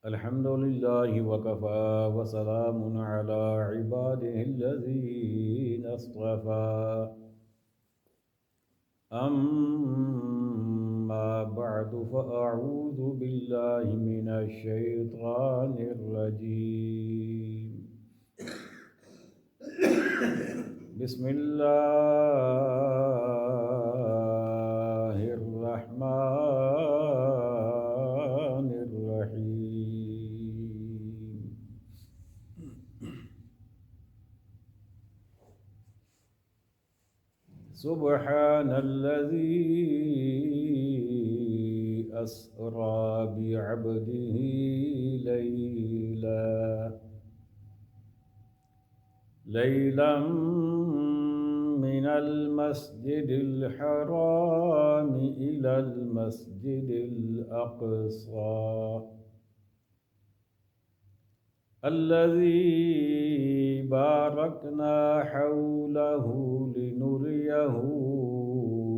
الحمد لله وكفى وسلام على عباده الذين اصطفى أما بعد فأعوذ بالله من الشيطان الرجيم بسم الله الرحمن الرحيم سبحان الذي أسرى بعبده ليلا من المسجد الحرام إلى المسجد الأقصى الذي باركنا حوله لنريه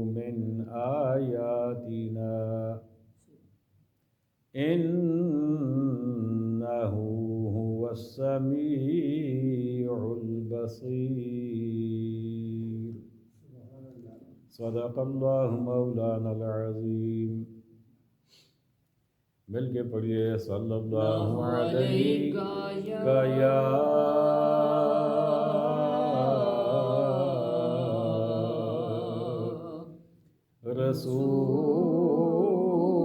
من آياتنا إنه هو السميع البصير صدق الله مولانا العظيم مل کے پڑھیے صلی اللہ علیہ یا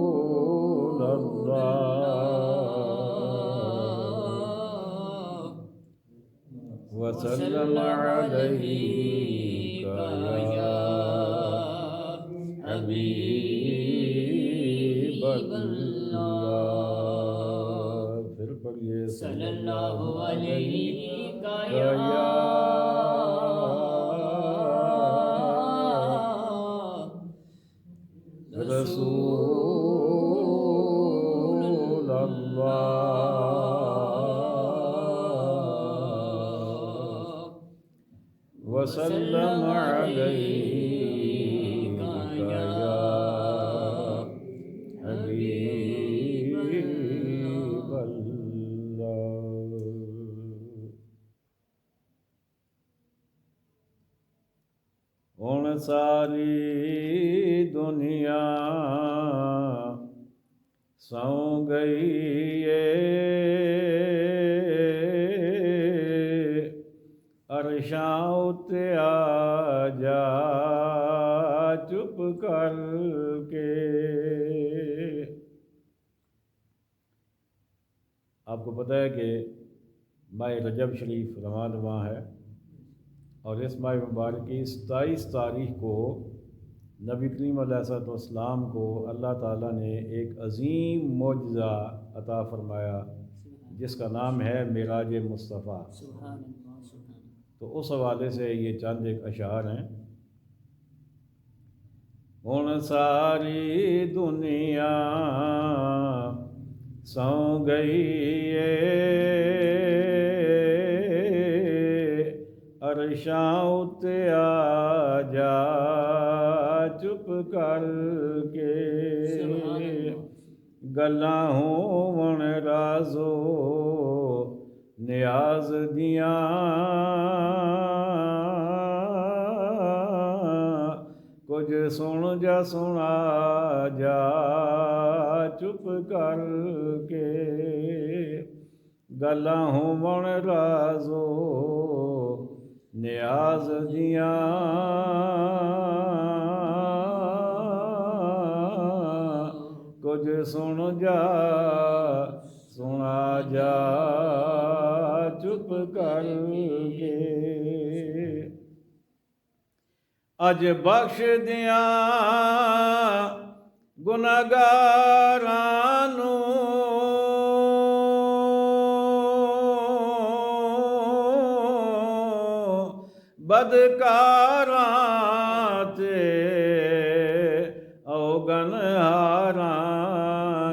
رسول اللہ وسلم علیہ یا حبیب اللہ پھر پڑھیے صلی اللہ علیہ یا رسول اللہ وسلم علیہ یا حبیب اللہ ہن ساری دنیا سو گئی عرشاں اتے آ جا چپ کر کے آپ کو پتہ ہے کہ ماہ رجب شریف رواں رواں ہے اور اس ماہ مبارک کی 27 تاریخ کو نبی کریم علیہ الصلوۃ والسلام کو اللہ تعالیٰ نے ایک عظیم معجزہ عطا فرمایا جس کا نام ہے معراج مصطفیٰ۔ تو اس حوالے سے یہ چند ایک اشعار ہیں۔ ہن ساری دنیا سو گئی عرشاں اتے آ جا چپ کر کے گلاں ہون رازو نیاز دیاں کچھ سن جا سنا جا چپ کر کے گلاں ہون رازو نیاز دیاں کچھ سن جا سنا جا چپ کر کے اج بخش دیاں گناہگاراں نوں بدکاراں تے اوگنہاراں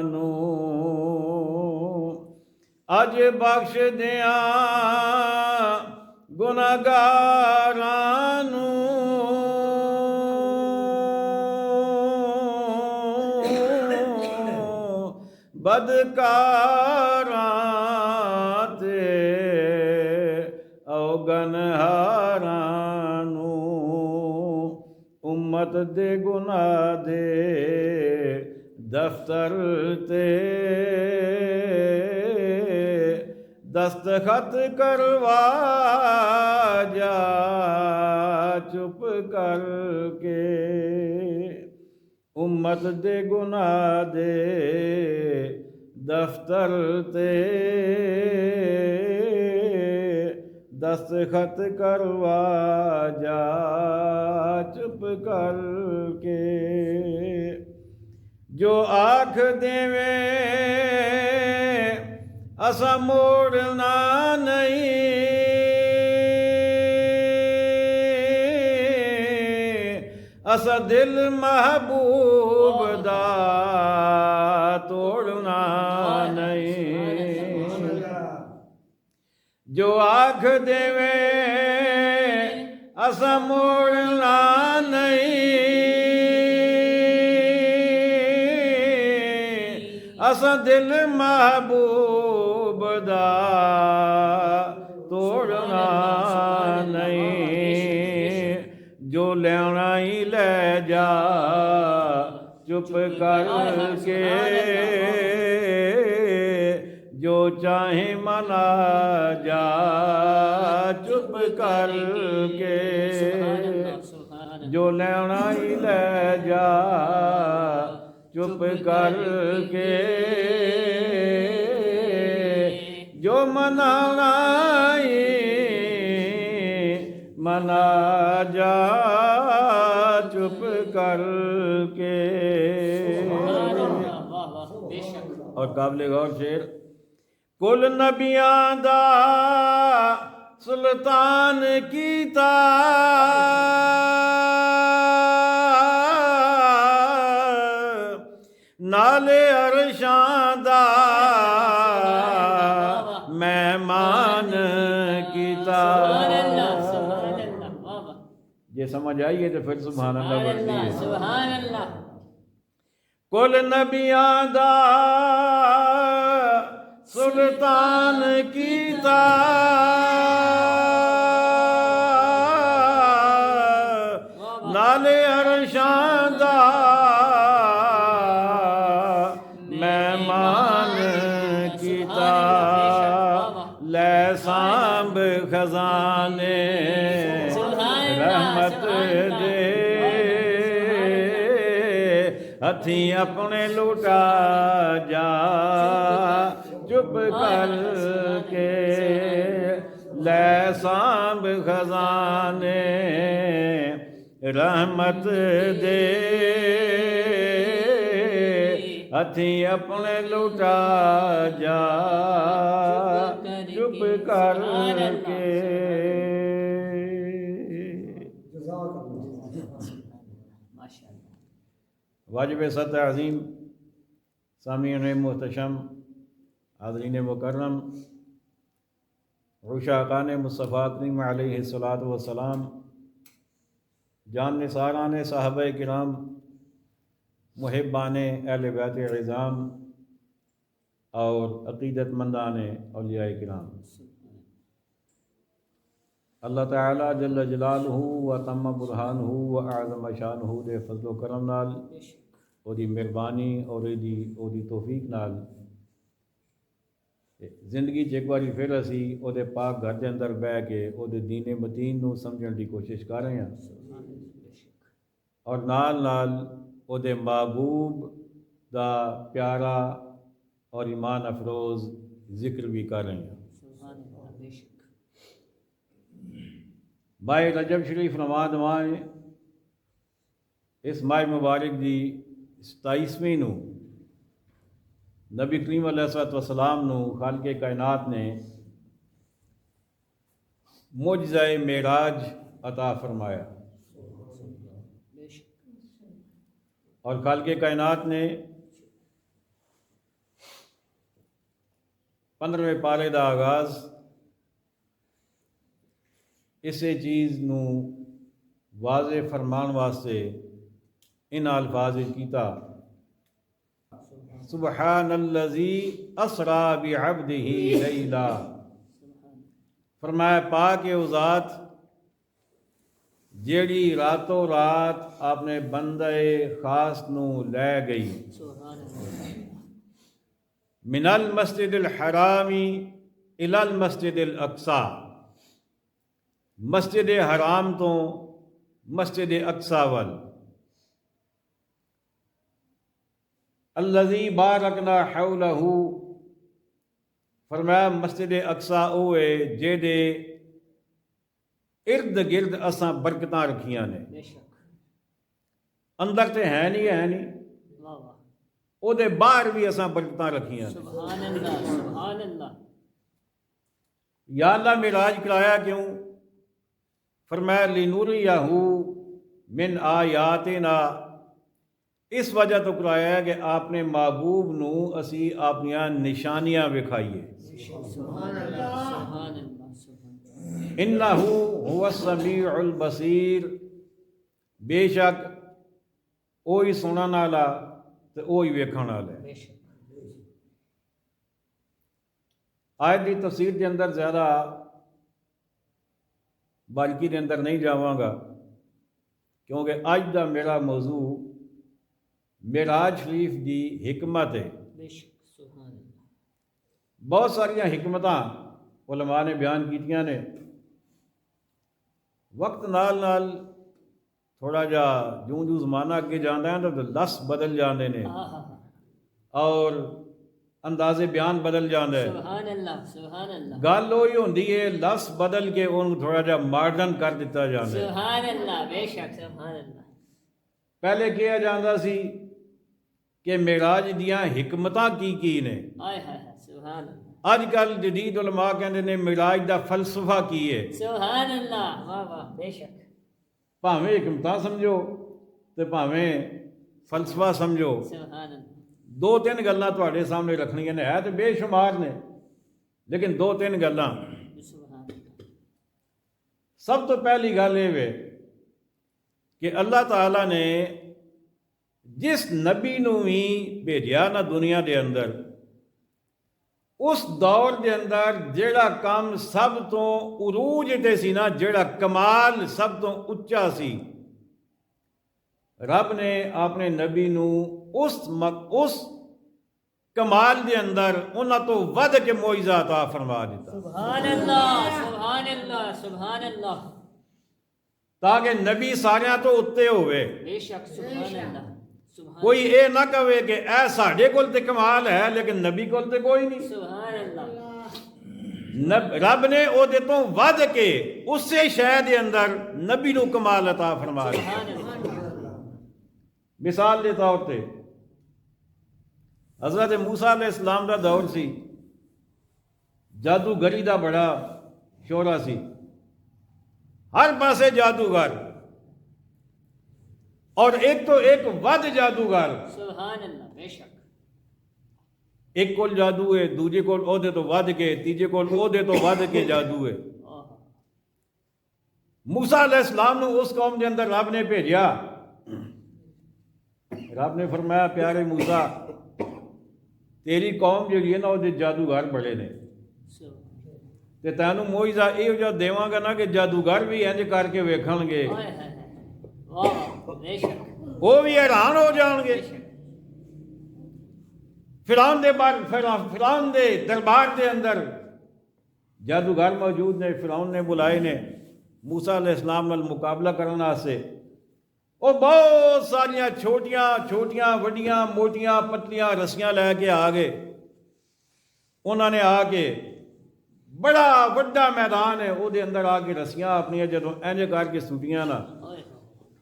نوں اج بخش دیاں گناہگاراں نوں بدکاراں تے او گنہاراں نوں امت دے گناہ دے دفتر تے دستخط کروا جا چپ کر کے امت دے گناہ دے دفتر تے دستخط کروا جا چپ کر کے جو آکھ دیویں اسا موڑنا نہیں اسا دل محبوب دا توڑنا نہیں جو آکھ دیویں اسا موڑنا نہیں اسا دل محبوب دا توڑنا نہیں جو لینا ہی لے جا چپ کر کے جو چاہے منا جا چپ کر کے جو لینا ہی لے جا چپ کر کے جو منانا ہی منا جا چپ کر کے اور قابل غور شعر کل نبیاں دا سلطان کیتا نالے عرشاں دا مہمان کیتا یہ سمجھ آئیے تو پھر سبحان اللہ بڑھتی ہے سبحان اللہ کل نبیاں دا سلطان کیتا نالے عرشاں دا مہمان کیتا لے سانب خزانے رحمت دے ہتھیں اپنے لوٹا جا چپ کر کے لے سانب خزانے رحمت دے ہتھیں اپنے لوٹا جا چپ کر کے واجب سطح عظیم سامعین محتشم حاضرین مکرم عشاقان مصطفیٰ کریم علیہ السلام جان نثاران صحابہ کرام محبان اہل بیت عظام اور عقیدت مندان اولیاء کرام اللہ تعالیٰ جل جلالہ و تم برہانہ و اعظم شانہ دے فضل و کرم نال دی مہربانی اور دی توفیق نال زندگی ایک باری پھر اسی دے پاک گھر دے اندر بہ کے دے دین متین نو سمجھن دی کوشش کر رہے ہیں اور نال نال دے محبوب دا پیارا اور ایمان افروز ذکر بھی کر رہے ہیں ماہ رجب شریف رمضان ماہ اس ماہ مبارک دی 27ویں نو نبی کریم علیہ السلام نو خالق کائنات نے معجزہ معراج عطا فرمایا اور خالق کائنات نے 15ویں پارے دا آغاز اسے چیز نو واضح فرمان واسطے ان الفاظ کیتا سبحان الذی اسرا بعبدہ لیلا، فرمایا پاک ہے وہ ذات جیڑی راتوں رات اپنے بندے خاص نو لے گئی من المسجد الحرام الی المسجد الاقصی، مسجد حرام تو مسجد اقصی ول، الذی بارکنا حولہ، فرمایا مسجد اقصی اوے جیدے ارد گرد اساں برکتاں رکھیاں نے، اندر تے ہے نہیں او دے باہر بھی اساں برکتاں رکھیاں نے۔ سبحان اللہ سبحان اللہ۔ یا اللہ معراج کرایا کیوں؟ فرمایا لنوریہ من آیاتنا، اس وجہ تو کرایا ہے کہ آپ نے محبوب نو اسی اپنیاں نشانیاں وکھائیے۔ سبحان اللہ سبحان اللہ سبحان انہ هو السمیع البصیر، بے شک اوہی سنن والا تے اوہی ویکھن والا ہے۔ اللہ۔ آیت دی تفسیر کے اندر زیادہ باریکی کے اندر نہیں جاواں گا، کیونکہ اج دا میرا موضوع معراج شریف دی حکمت ہے۔ بے شک سبحان اللہ۔ بہت ساریاں حکمتاں علماء نے بیان کیتیاں نے، وقت نال نال تھوڑا جا جوں زمانہ اگے جاندا ہے تو لفظ بدل جاندے نے اور اندازے بیان بدل جاندے ہے۔ سبحان اللہ سبحان اللہ گل وہی ہوندی ہے، لفظ بدل کے انہوں تھوڑا جا ماڈرن کر دیتا جاندا ہے۔ سبحان اللہ بے شک سبحان اللہ۔ پہلے کیا جاندا سی کہ معراج دیاں حکمتاں کی نے، ہائے ہائے ہائے سبحان اللہ اج کل جدید علماء کہندے نے معراج دا فلسفہ کی ہے۔ سبحان اللہ واہ واہ بے شک۔ بھاویں حکمتاں سمجھو تے بھاویں فلسفہ سمجھو، سبحان اللہ دو تین گلاں تواڈے سامنے رکھنیاں نے، ہے تے بے شمار نے لیکن دو تین گلاں۔ سبحان اللہ۔ سب تو پہلی گل یہ ہے کہ اللہ تعالیٰ نے جس نبی نو بھی بھیجیا نا دنیا دے اندر، اس دور دے اندر جیڑا کام سب تو عروج تے سی نا، جیڑا کمال سب تو اچا سی، رب نے اپنے نبی نو اس کمال دے اندر انہاں تو ود کے معجزہ عطا فرما دیتا، سبحان اللہ سبحان اللہ سبحان اللہ۔ تاکہ نبی ساریاں تو اتنے ہوئے، بے شک سبحان اللہ سبحان کوئی اے نہ کہے کہ اے ساڈے کول تے کمال ہے لیکن نبی کول تے کوئی نہیں۔ سبحان اللہ رب نے او دے تو ود کے اسی شے دے اندر نبی نو کمال عطا فرما دیا۔ سبحان اللہ۔ مثال دے طور تے حضرت موسیٰ علیہ السلام دا دور سی، جادوگری دا بڑا شورا سی، ہر پاسے جادوگر، اور ایک تو ایک ود جادوگر، سبحان اللہ بے شک۔ ایک کول جادو ہے، دوجے کول او دے تو ود کے، تیجے کول او دے تو ود کے جادو ہے۔ موسیٰ علیہ السلام نو اس قوم دے اندر رب نے بھیجیا، رب نے فرمایا پیارے موسیٰ تیری قوم جڑی ہے نا وہ جادوگر بڑے نے، تے تینوں معجزہ یہ جو دیواں گا نا کہ جادوگر بھی انج کر کے ویکھن گے، وہ بھی حیران ہو جان گے۔ فرعون دے دربار دے اندر جادوگر موجود نے، فرعون نے بلائے نے موسیٰ علیہ السلام نال مقابلہ کرنے واسطے۔ وہ بہت ساریاں چھوٹیاں وڈیاں موٹیاں پتلیاں رسیاں لے کے آ گئے، انہوں نے آ کے بڑا وڈا میدان ہے وہ دے اندر آ کے رسیاں اپنی جدوں انج کر کے سٹیاں نا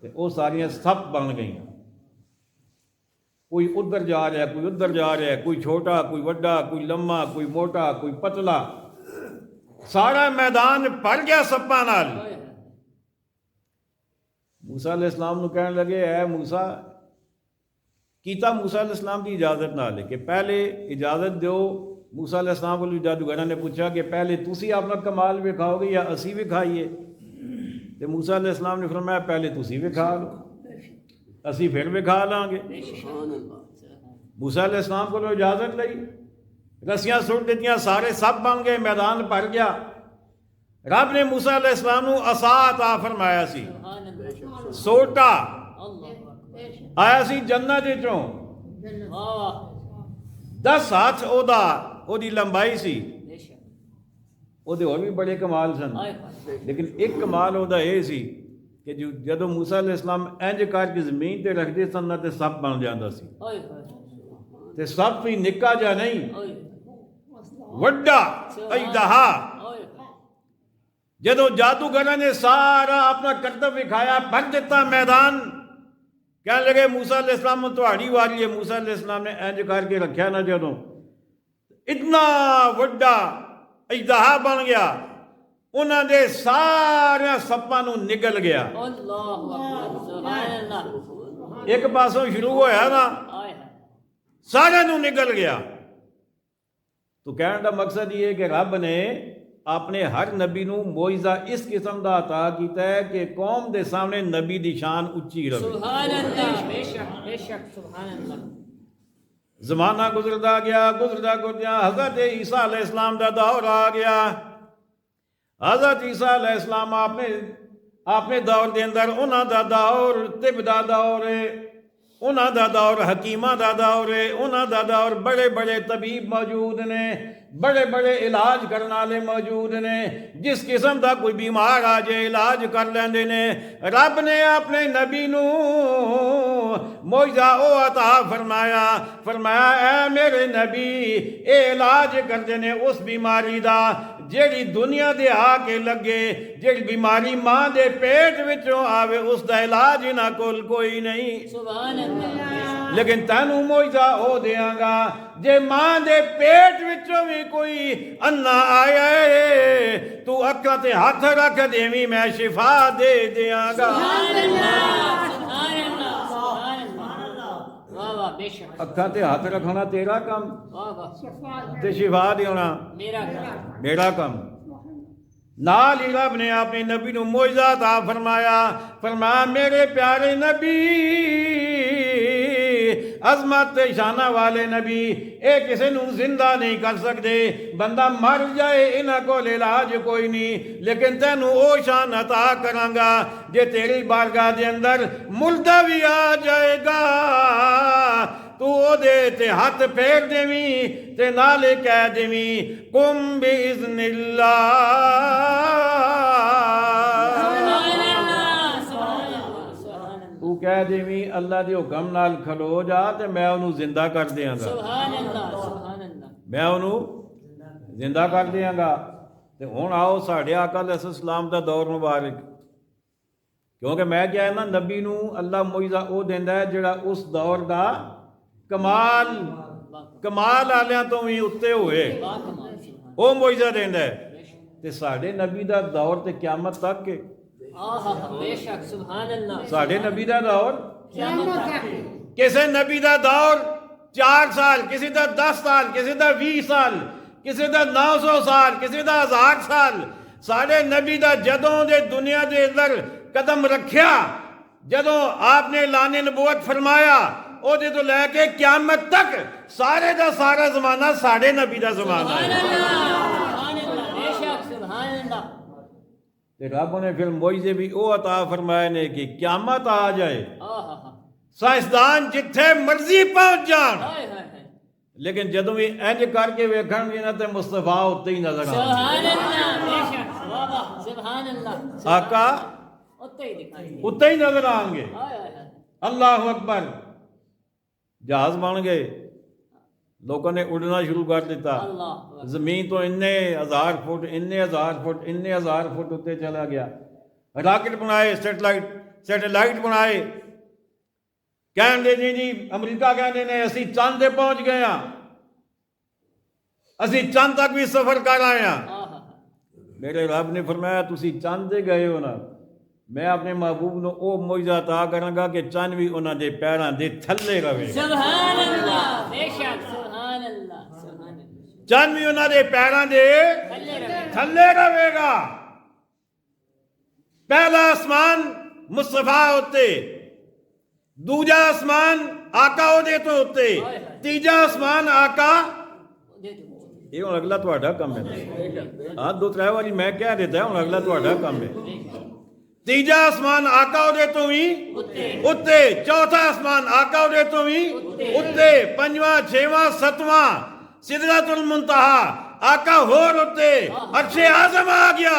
تے وہ ساریاں سپ بن گئیں، کوئی ادھر جا رہا ہے کوئی ادھر جا رہا ہے، کوئی چھوٹا کوئی وڈا، کوئی لمبا کوئی موٹا کوئی پتلا، سارا میدان بھر گیا سپاں نال۔ موسیٰ علیہ السلام نو کہنے لگے اے موسیٰ، کیتا موسیٰ علیہ السلام کی اجازت نہ لے کہ پہلے اجازت دیو۔ موسیٰ علیہ السلام کو جادوگراں نے پوچھا کہ پہلے تسی اپنا کمال وکھاؤ گے یا اسی وکھائیے؟ تو موسیٰ علیہ السلام نے فرمایا پہلے تسی وکھا لو، اسی پھر وکھا لیں گے۔ موسیٰ علیہ السلام کو اجازت لئی، رسیاں سٹ دیتیاں، سارے سب بن گئے، میدان بھر گیا۔ رب نے موسیٰ علیہ السلام نو عصا عطا فرمایا سی، سبحان اللہ، سوٹا اللہ اکبر، آیا سی جنت وچوں، واہ واہ، 10 ہاتھ او دی لمبائی سی۔ بے شک، وہ اور بھی بڑے کمال سن، ہائے ہائے، لیکن ایک کمال وہ یہ سی کہ جدو موسیٰ علیہ السلام انج کر کے زمین تے رکھتے سن تے سب بن جاتا سی، ہائے ہائے، تے سب بھی نکا جا نہیں، ہائے وڈا اژدہا۔ ہائے، جدو جادوگراں نے سارا اپنا کرتب دکھایا، بھر دیتا میدان، کہنے لگے موسیٰ علیہ السلام تہاڈی واری ہے۔ موسیٰ علیہ السلام نے انج کر کے رکھیا نا، جدو اتنا وڈا اژدہا بن گیا، انہاں دے سارے سپاں نو نگل گیا۔ اللہ اکبر، سبحان اللہ، ایک پاسوں شروع ہویا نا، ہائے ہائے، سارے نو نگل گیا۔ تو کہنے کا مقصد یہ ہے کہ رب نے اپنے ہر نبی نو معجزہ اس قسم دا عطا کیتا ہے کہ قوم دے سامنے نبی دی شان اچھی رہے۔ سبحان اللہ، بے شک بے شک، سبحان اللہ، زمانہ گزردا گیا، گزردا گزردا حضرت عیسیٰ علیہ السلام دا دور آ گیا۔ حضرت عیسیٰ علیہ السلام اپنے دور دے اندر انہاں دا دور طب دا دور ہے، انہاں دا دور حکیماں دا دور ہے، انہاں دا دور بڑے بڑے طبیب موجود نے، بڑے بڑے علاج کرنے والے موجود نے، جس قسم دا کوئی بیمار آ جائے علاج کر لیندے نے۔ رب نے اپنے نبی نو معجزہ او عطا فرمایا اے میرے نبی، اے علاج کردے نے اس بیماری دا جیڑی دنیا دے آ کے لگے، جیڑی بیماری ماں دے پیٹ وچوں آوے، اس دا علاج انہاں کول کوئی نہیں، سبحان اللہ، لیکن تینوں معجزہ او دیاں گا جے ماں دے پیٹ وچوں بھی کوئی انا آیا ہے تو اکھاں تے ہاتھ رکھ دیویں میں شفا دے دیاں گا۔ سبحان اللہ، سبحان اللہ، سبحان اللہ، واہ واہ، بے شک، اکھاں تے ہاتھ رکھنا تیرا کم واہ واہ، تے شفا دینا میرا کام، میرا کم۔ نال ہی رب نے اپنے نبی نو معجزہ عطا فرمایا میرے پیارے نبی، عظمت شانہ والے نبی، اے کسی نو زندہ نہیں کر سکتے، بندہ مر جائے انہاں کول علاج کوئی نہیں، لیکن تینوں او شان عطا کراں گا جے تیری بارگاہ دے اندر مردہ بھی آ جائے گا تو او دے تے ہاتھ پھیر دیویں تے نالے کہہ دیویں قم باذن اللہ۔ تو کہہ دیویں اللہ دے حکم نال کھلو جا تے میں انہوں زندہ کر دیاں گا، سبحان اللہ، سبحان اللہ، میں انہوں زندہ کر دیاں گا۔ تے ہن آؤ ساڈے آقا علیہ السلام دا دور مبارک، کیونکہ میں کیا ہے نا نبی نو اللہ معجزہ او دیندا ہے جڑا اس دور دا کمال والیاں تو بھی اتے ہوئے، او معجزہ دیندا ہے۔ تے ساڈے نبی دا دور تے قیامت تک کے، بے شک، سبحان اللہ، ساڈے نبی دا دور، قیامت تک، کسی نبی دا دور 4 سال، کسی دا 10 سال، کسی دا 20 سال، کسی دا 900 سال، کسی دا 1000 سال۔ ساڈے نبی دا جدوں دے دنیا دے اندر قدم رکھیا، جدوں آپ نے اعلان نبوت فرمایا، او دے تو لے کے قیامت تک سارے دا سارا زمانہ ساڈے نبی دا زمانہ سبحان ہے۔ اللہ، سبحان اللہ، بے شک، سبحان اللہ، تے رب نے پھر معجزے بھی او عطا فرمائے نے کہ قیامت آ جائے، سائنسدان جتھے مرضی پہنچ جان، ہائے ہائے ہائے، لیکن جدوں بھی انج کر کے ویکھن گے نا تے مصطفیٰ اتنے ہی نظر آ سبحان اللہ، بے شک، واہ واہ، سبحان اللہ، آقا اتنے ہی دکھائی دے، اتنے ہی نظر آئیں گے۔ ہائے ہائے ہائے، اللہ اکبر، جہاز بن گئے، لوگوں نے اڑنا شروع کر دیتا، اللہ، زمین تو اتنے ہزار فٹ اتنے چلا گیا، راکٹ بنائے، سیٹلائٹ بنائے، کہنے جی امریکہ کہنے نے اسی چاند تے پہنچ گئے ہاں، اسی چاند تک بھی سفر کر آئے ہاں۔ میرے رب نے فرمایا تسی چاند تے گئے ہو نا، میں اپنے محبوب نو او معجزہ عطا کراں گا کہ چاند بھی انہاں دے پیراں دے تھلے رہے، سبحان اللہ، بے شک، سبحان اللہ، سبحان اللہ، چاند بھی انہاں دے پیراں دے تھلے رہے گا۔ پہلا آسمان مصطفیٰ ہوتے، دوجا آسمان ਆਕਾ ਉਹਦੇ ਤੋਂ ਉੱਤੇ, ਤੀਜਾ ਅਸਮਾਨ ਆਕਾ। ਇਹ ਹੁਣ ਅਗਲਾ ਤੁਹਾਡਾ ਕੰਮ ਹੈ। ਹਾਂ, 2-3 ਵਾਰੀ ਮੈਂ ਕਹਿ ਦਿੱਤਾ, ਹੁਣ ਅਗਲਾ ਤੁਹਾਡਾ ਕੰਮ ਹੈ। ਤੀਜਾ ਅਸਮਾਨ ਆਕਾ ਉਹਦੇ ਤੋਂ ਵੀ ਉੱਤੇ, ਚੌਥਾ ਅਸਮਾਨ ਆਕਾ ਉਹਦੇ ਤੋਂ ਵੀ ਉੱਤੇ, ਪੰਜਵਾਂ, ਛੇਵਾਂ, ਸੱਤਵਾਂ ਸਿਦਰਤੁਲ ਮੁੰਤਹਾ ਆਕਾ ਹੋਰ ਉੱਤੇ, ਅਰਸ਼ੇ ਆਜ਼ਮ ਆ ਗਿਆ।